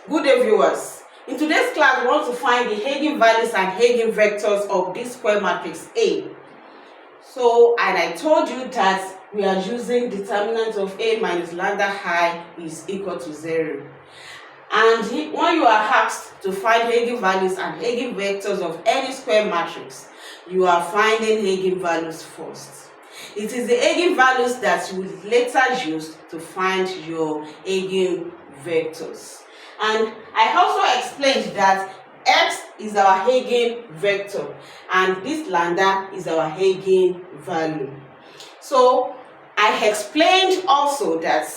Good day, viewers. In today's class, we want to find the eigenvalues and eigenvectors of this square matrix A. And I told you that we are using determinant of A minus lambda I is equal to 0. And when you are asked to find eigenvalues and eigenvectors of any square matrix, you are finding eigenvalues first. It is the eigenvalues that you will later use to find your eigenvectors. And I also explained that x is our eigenvector and this lambda is our eigenvalue. So I explained also that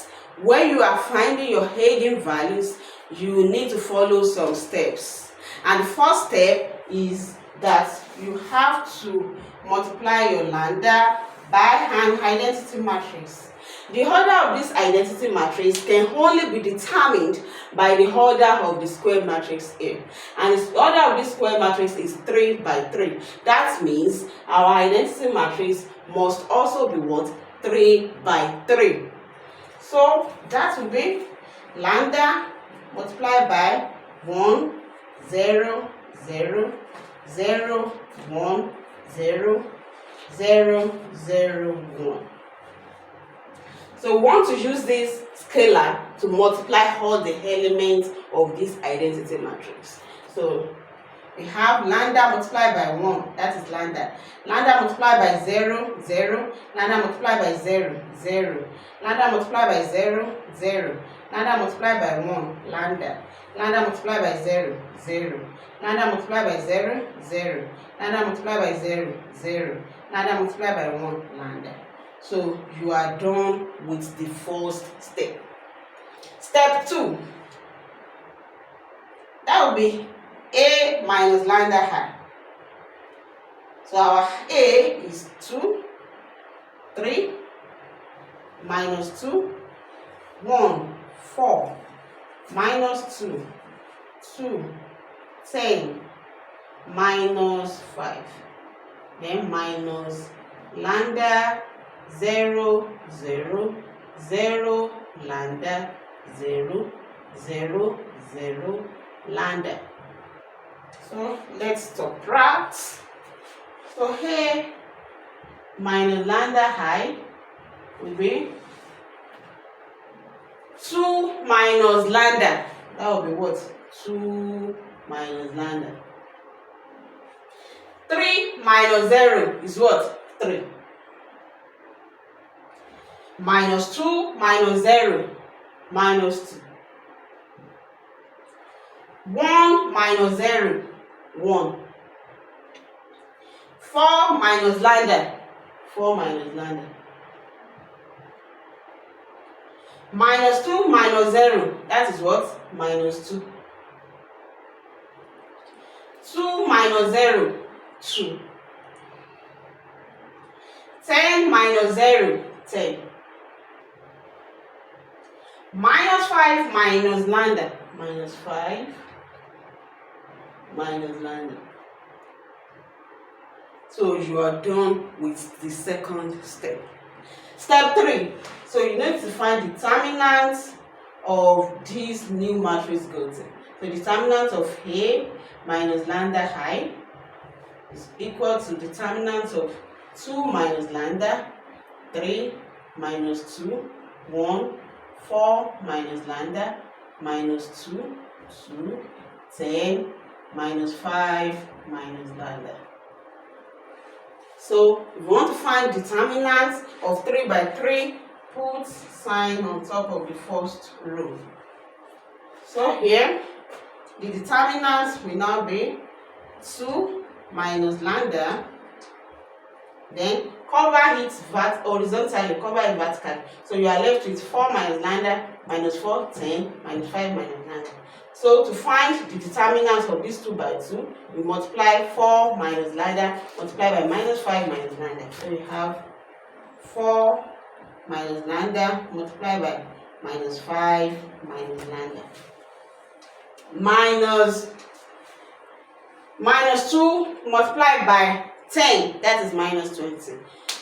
when you are finding your eigenvalues, you need to follow some steps. And the first step is that you have to multiply your lambda by an identity matrix. The order of this identity matrix can only be determined by the order of the square matrix A. And the order of this square matrix is 3 by 3. That means our identity matrix must also be what? 3 by 3. So that will be lambda multiplied by 1, 0, 0, 0, 1, 0, 0, 0, 1. So we want to use this scalar to multiply all the elements of this identity matrix. So we have lambda multiplied by 1, that is lambda. Lambda multiplied by 0, 0. Lambda multiplied by 0, 0. Lambda multiplied by 0, 0. Lambda multiplied by 1, lambda. Lambda multiplied by 0, 0. Lambda multiplied by 0, 0. Lambda multiplied by 0, 0. Lambda multiplied by 1, lambda. So you are done with the first step. Step 2. That will be A minus lambda I. So our A is 2, 3, minus 2, 1, 4, minus 2, 2, 10, minus 5. Then minus lambda 0, 0, 0, lambda 0, 0, 0, lambda. So let's subtract. So here minus lambda I will be 2 minus lambda. That will be what? 2 minus lambda. 3 minus 0 is what? 3. Minus 2 minus 0 minus 2. 1 minus 0, 1. 4 minus lambda, 4 minus lambda. Minus 2 minus 0, that is what? Minus 2. 2 minus 0, 2. 10 minus 0, 10. Minus 5 minus lambda, minus 5 minus lambda. So you are done with the second step. Step 3. So you need to find determinant of this new matrix gotten. So determinant of A minus lambda I is equal to determinant of 2 minus lambda, 3 minus 2, 1, 4 minus lambda, minus 2, 2, 10, minus 5 minus lambda. So if you want to find determinants of 3 by 3, put sign on top of the first row. So here, the determinants will now be 2 minus lambda, then cover it horizontally, cover it vertically. So you are left with 4 minus lambda, minus 4, 10, minus 5 minus lambda. So to find the determinants of this 2 by 2, we multiply 4 minus lambda, multiply by minus 5 minus lambda. So we have 4 minus lambda, multiply by minus 5 minus lambda. Minus 2 multiplied by 10, that is minus 20.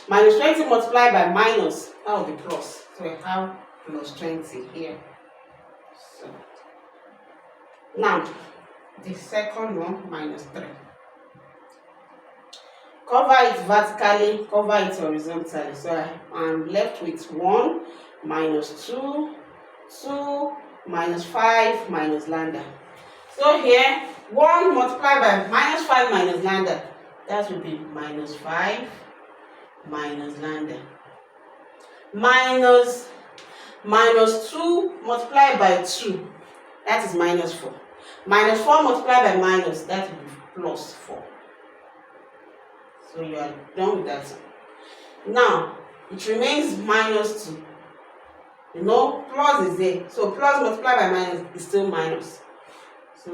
Minus 20 multiplied by minus, that will be plus. So we have plus 20 here. So Now, the second one, minus 3. Cover it vertically, cover it horizontally. So I'm left with 1, minus 2, 2, minus 5, minus lambda. So here, 1 multiplied by minus 5 minus lambda, that will be minus 5 minus lambda. Minus 2 multiplied by 2, that is minus 4. Minus 4 multiplied by minus, that will be plus 4. So you are done with that. Now, it remains minus 2. You know, plus is there. So plus multiplied by minus is still minus. So,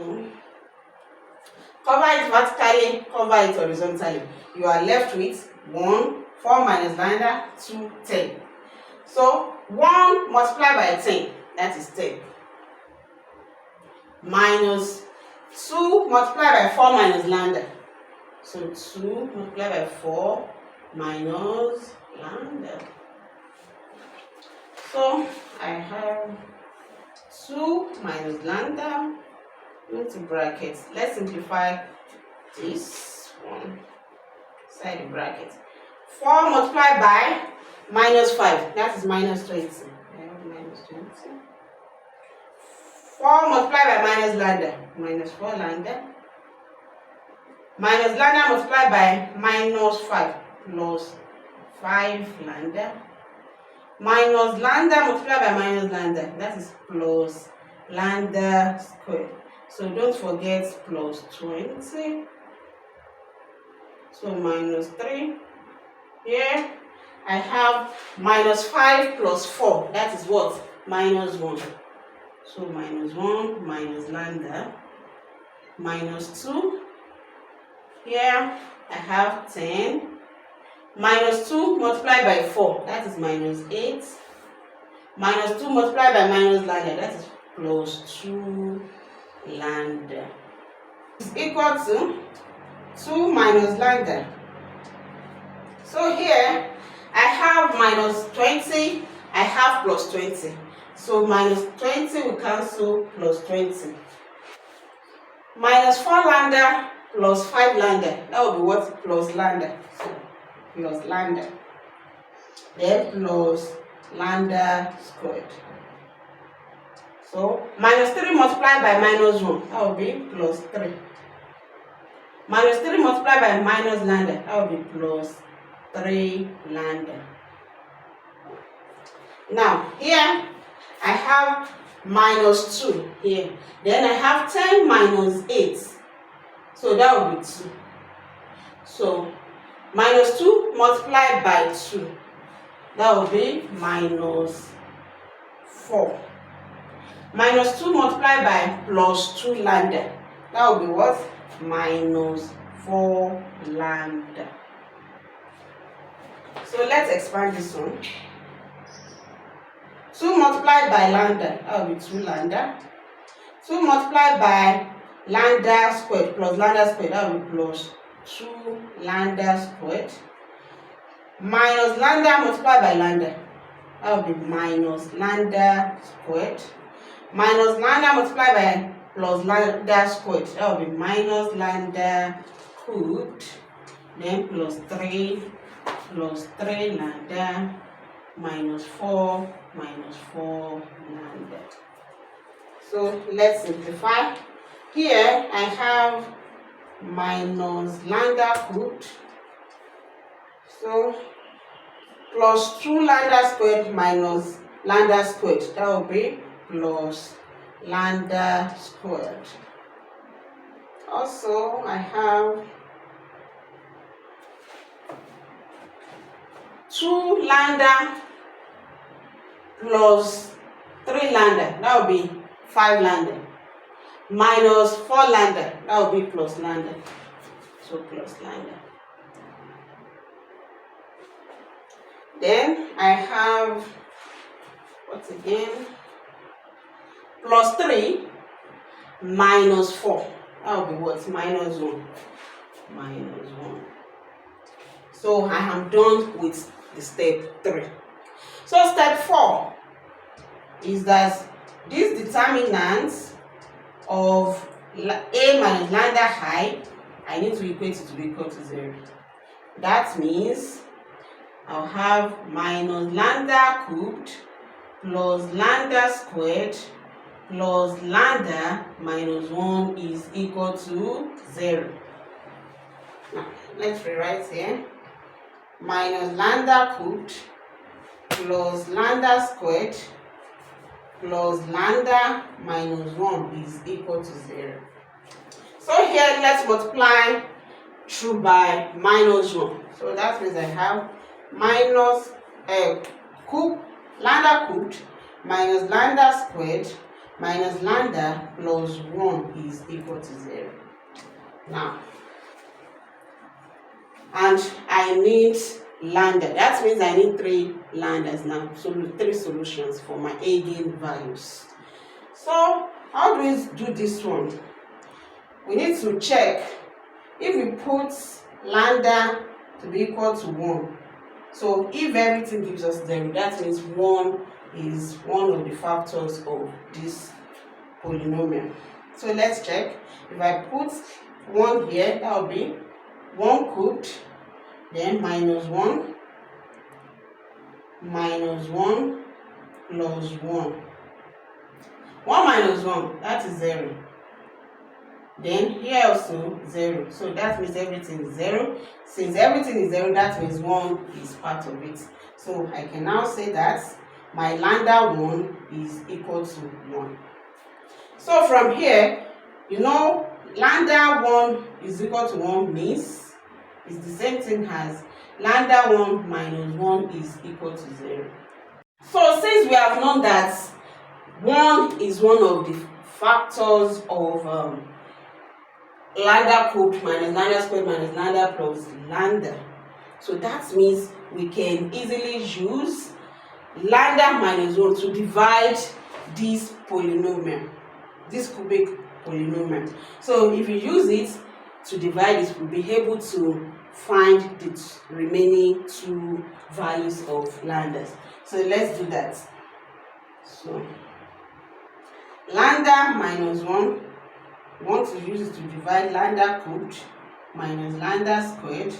cover it vertically, cover it horizontally. You are left with 1, 4 minus lambda, 2, 10. So, 1 multiplied by 10, that is 10. Minus 2 multiplied by 4 minus lambda. So 2 multiplied by 4 minus lambda. So I have 2 minus lambda into brackets. Let's simplify this one inside the bracket. 4 multiplied by minus 5, that is minus 20. I have minus 20. 4 multiplied by minus lambda, minus 4 lambda. Minus lambda multiplied by minus 5 plus 5 lambda. Minus lambda multiplied by minus lambda, that is plus lambda squared. So don't forget plus 20. So minus 3. Here I have minus 5 plus 4, that is what? Minus 1. So minus 1 minus lambda minus 2. Here I have 10 minus 2 multiplied by 4, that is minus 8. Minus 2 multiplied by minus lambda, that is plus 2 lambda. Is equal to 2 minus lambda. So here I have minus 20, I have plus 20. So minus 20 will cancel plus 20. Minus 4 lambda plus 5 lambda, that will be what? Plus lambda. So plus lambda. Then plus lambda squared. So minus 3 multiplied by minus 1, that will be plus 3. Minus 3 multiplied by minus lambda, that will be plus 3 lambda. Now here I have minus 2 here. Then I have 10 minus 8. So that will be 2. So minus 2 multiplied by 2, that will be minus 4. Minus 2 multiplied by plus 2 lambda, that will be what? Minus 4 lambda. So let's expand this one. 2 multiplied by lambda, that will be 2 lambda. 2 multiplied by lambda squared plus lambda squared, that will be plus 2 lambda squared. Minus lambda multiplied by lambda, that will be minus lambda squared. Minus lambda multiplied by plus lambda squared, that will be minus lambda cubed. Then plus 3 lambda minus 4 lambda. So let's simplify. Here I have minus lambda cubed. So plus 2 lambda squared minus lambda squared, that will be plus lambda squared. Also I have 2 lambda plus 3 lambda, that will be 5 lambda, minus 4 lambda, that will be plus lambda. So plus lambda. Then I have what again? Plus 3 minus 4, that will be what? Minus 1. Minus 1. So I am done with the step 3. So step 4 is that these determinants of A minus lambda I, I need to equate it to be equal to 0. That means I'll have minus lambda cubed plus lambda squared plus lambda minus 1 is equal to 0. Now, let's rewrite here. Minus lambda cubed plus lambda squared plus lambda minus 1 is equal to 0. So here, let's multiply through by minus 1. So that means I have minus lambda cubed minus lambda squared minus lambda plus 1 is equal to 0. Now, and I need lambda. That means I need 3 lambdas now. So 3 solutions for my eigenvalues. So how do we do this one? We need to check if we put lambda to be equal to 1. So if everything gives us 0, that means 1 is one of the factors of this polynomial. So let's check. If I put 1 here, that will be 1 cubed, then minus 1 plus 1. 1 minus 1, that is 0. Then here also 0. So that means everything is 0. Since everything is 0, that means 1 is part of it. So I can now say that my lambda 1 is equal to 1. So from here, you know, lambda 1 is equal to 1 means it's the same thing as lambda 1 minus 1 is equal to 0. So since we have known that 1 is one of the factors of lambda cubed minus lambda squared minus lambda plus lambda, so that means we can easily use lambda minus 1 to divide this polynomial, this cubic polynomial. So if you use it to divide it, we'll be able to find the remaining 2 values of lambdas. So let's do that. So lambda minus 1, we want to use it to divide lambda cubed minus lambda squared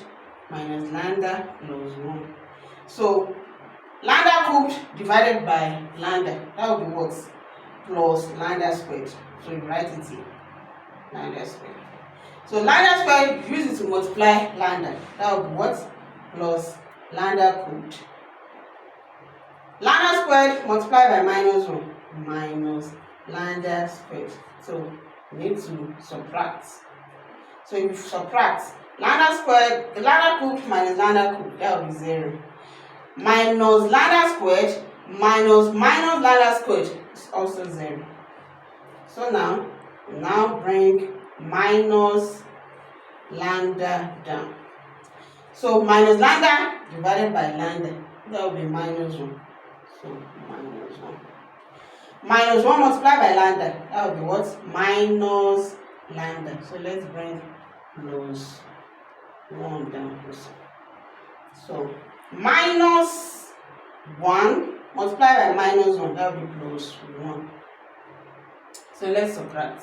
minus lambda plus 1. So lambda cubed divided by lambda, that will be what? Plus lambda squared. So you write it here, lambda squared. So lambda squared, use it to multiply lambda, that will be what? Plus lambda cubed. Lambda squared multiplied by minus 1 minus lambda squared. So we need to subtract. So if you subtract lambda squared, the lambda cubed minus lambda cubed, that will be 0. Minus lambda squared minus lambda squared is also 0. So now bring minus lambda down. So minus lambda divided by lambda, that will be minus 1. So minus 1. Minus 1 multiplied by lambda, that will be what? Minus lambda. So let's bring plus 1 down also. So minus 1 multiplied by minus 1, that will be plus 1. So let's subtract.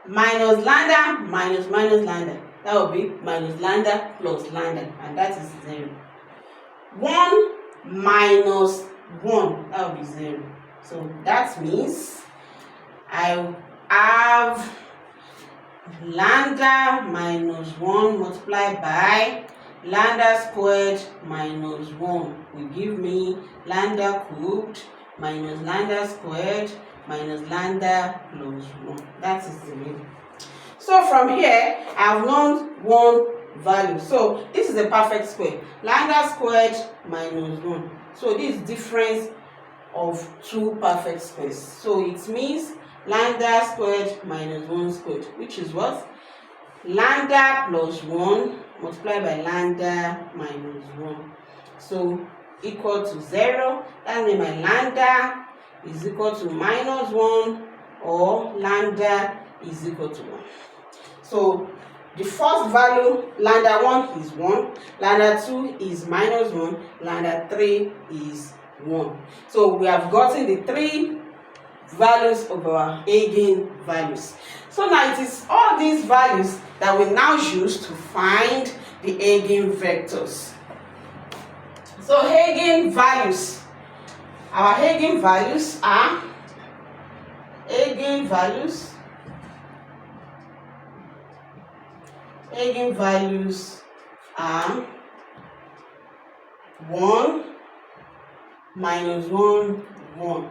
Minus lambda minus lambda, that will be minus lambda plus lambda, and that is 0. 1 minus 1, that will be 0. So that means I have lambda minus 1 multiplied by lambda squared minus 1 will give me lambda cubed minus lambda squared minus lambda plus 1. That is the mean. So from here, I have known one value. So this is a perfect square. Lambda squared minus 1. So this is difference of 2 perfect squares. So it means lambda squared minus 1 squared, which is what? Lambda plus 1 multiplied by lambda minus 1. So equal to 0. That means my lambda is equal to minus 1 or lambda is equal to 1. So the first value, lambda 1 is 1, lambda 2 is minus 1, lambda 3 is 1. So we have gotten the 3 values of our eigenvalues. So now it is all these values that we now use to find the eigenvectors. So eigenvalues, our eigenvalues are eigenvalues are 1, -1, 1.